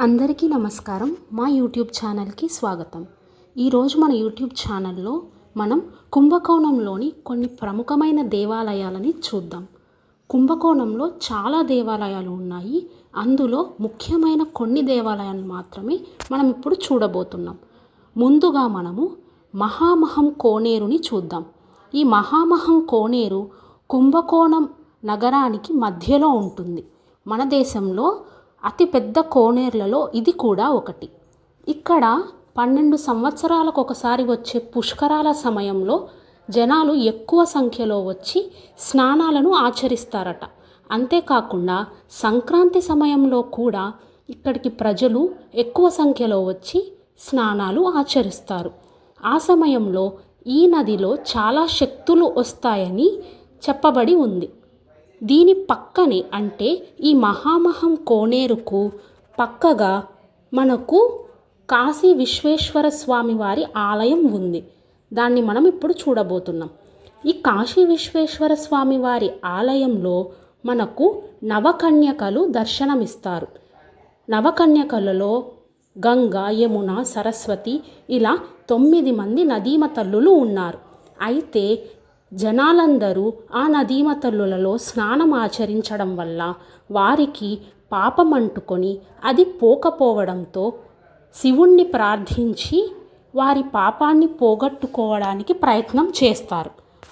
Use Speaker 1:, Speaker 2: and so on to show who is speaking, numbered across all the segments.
Speaker 1: అందరికీ నమస్కారం. మా యూట్యూబ్ ఛానల్కి స్వాగతం. ఈరోజు మన యూట్యూబ్ ఛానల్లో మనం కుంభకోణంలోని కొన్ని ప్రముఖమైన దేవాలయాలని చూద్దాం. కుంభకోణంలో చాలా దేవాలయాలు ఉన్నాయి. అందులో ముఖ్యమైన కొన్ని దేవాలయాలు మాత్రమే మనం ఇప్పుడు చూడబోతున్నాం. ముందుగా మనము మహామహం కోనేరుని చూద్దాం. ఈ మహామహం కోనేరు కుంభకోణం నగరానికి మధ్యలో ఉంటుంది. మన దేశంలో అతిపెద్ద కోనేరులలో ఇది కూడా ఒకటి. ఇక్కడ 12 సంవత్సరాలకు ఒకసారి వచ్చే పుష్కరాల సమయంలో జనాలు ఎక్కువ సంఖ్యలో వచ్చి స్నానాలను ఆచరిస్తారట. అంతేకాకుండా సంక్రాంతి సమయంలో కూడా ఇక్కడికి ప్రజలు ఎక్కువ సంఖ్యలో వచ్చి స్నానాలు ఆచరిస్తారు. ఆ సమయంలో ఈ నదిలో చాలా శక్తులు వస్తాయని చెప్పబడి ఉంది. దీని పక్కనే అంటే ఈ మహామహం కోనేరుకు పక్కగా మనకు కాశీ విశ్వేశ్వర స్వామి వారి ఆలయం ఉంది. దాన్ని మనం ఇప్పుడు చూడబోతున్నాం. ఈ కాశీ విశ్వేశ్వర స్వామి వారి ఆలయంలో మనకు నవకన్యకలు దర్శనమిస్తారు. నవకన్యకలలో గంగా, యమున, సరస్వతి ఇలా 9 మంది నదీమ తల్లులు ఉన్నారు. అయితే జనాలందరూ ఆ నదీమ తల్లులలో స్నానం ఆచరించడం వల్ల వారికి పాపం అంటుకొని అది పోకపోవడంతో శివుణ్ణి ప్రార్థించి వారి పాపాన్ని పోగొట్టుకోవడానికి ప్రయత్నం చేస్తారు.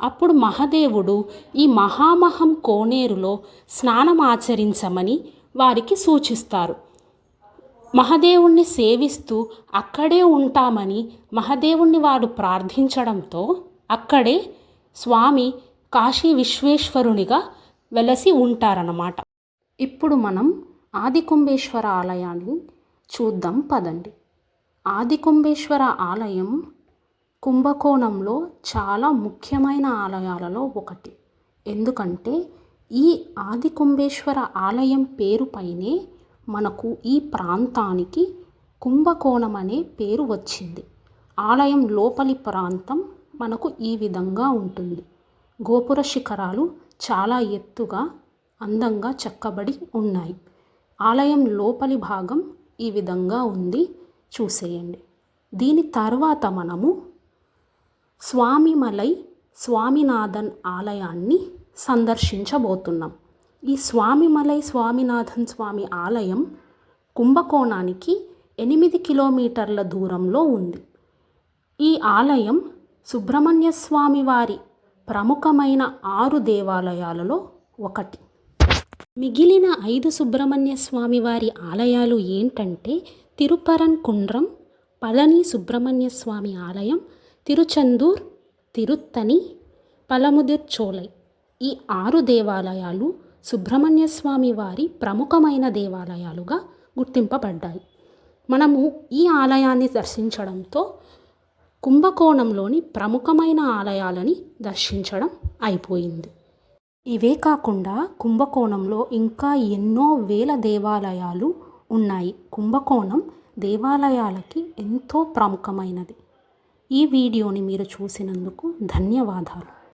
Speaker 1: అప్పుడు మహాదేవుడు ఈ మహామహం కోనేరులో స్నానం ఆచరించమని వారికి సూచిస్తారు. మహాదేవుణ్ణి సేవిస్తూ అక్కడే ఉంటామని మహాదేవుణ్ణి వారు ప్రార్థించడంతో అక్కడే స్వామి కాశీ విశ్వేశ్వరునిగా వెలసి ఉంటారన్నమాట. ఇప్పుడు మనం ఆదికుంభేశ్వర ఆలయాన్ని చూద్దాం పదండి. ఆదికుంభేశ్వర ఆలయం కుంభకోణంలో చాలా ముఖ్యమైన ఆలయాలలో ఒకటి. ఎందుకంటే ఈ ఆదికుంభేశ్వర ఆలయం పేరుపైనే మనకు ఈ ప్రాంతానికి కుంభకోణం అనే పేరు వచ్చింది. ఆలయం లోపలి ప్రాంతం మనకు ఈ విధంగా ఉంటుంది. గోపుర శిఖరాలు చాలా ఎత్తుగా అందంగా చెక్కబడి ఉన్నాయి. ఆలయం లోపలి భాగం ఈ విధంగా ఉంది, చూసేయండి. దీని తర్వాత మనము స్వామిమలై స్వామినాథన్ ఆలయాన్ని సందర్శించబోతున్నాం. ఈ స్వామిమలై స్వామినాథన్ స్వామి ఆలయం కుంభకోణానికి 8 కిలోమీటర్ల దూరంలో ఉంది. ఈ ఆలయం సుబ్రహ్మణ్య స్వామి వారి ప్రముఖమైన 6 దేవాలయాలలో ఒకటి. మిగిలిన 5 సుబ్రహ్మణ్య స్వామి వారి ఆలయాలు ఏంటంటే తిరుపరన్కుండ్రం, పళని సుబ్రహ్మణ్య స్వామి ఆలయం, తిరుచెందూర్, తిరుత్తని, పలముదిర్చోలై. ఈ 6 దేవాలయాలు సుబ్రహ్మణ్య స్వామి వారి ప్రముఖమైన దేవాలయాలుగా గుర్తింపబడ్డాయి. మనము ఈ ఆలయాన్ని దర్శించడంతో కుంభకోణంలోని ప్రముఖమైన ఆలయాలని దర్శించడం అయిపోయింది. ఇవే కాకుండా కుంభకోణంలో ఇంకా ఎన్నో వేల దేవాలయాలు ఉన్నాయి. కుంభకోణం దేవాలయాలకి ఎంతో ప్రముఖమైనది. ఈ వీడియోని మీరు చూసినందుకు ధన్యవాదాలు.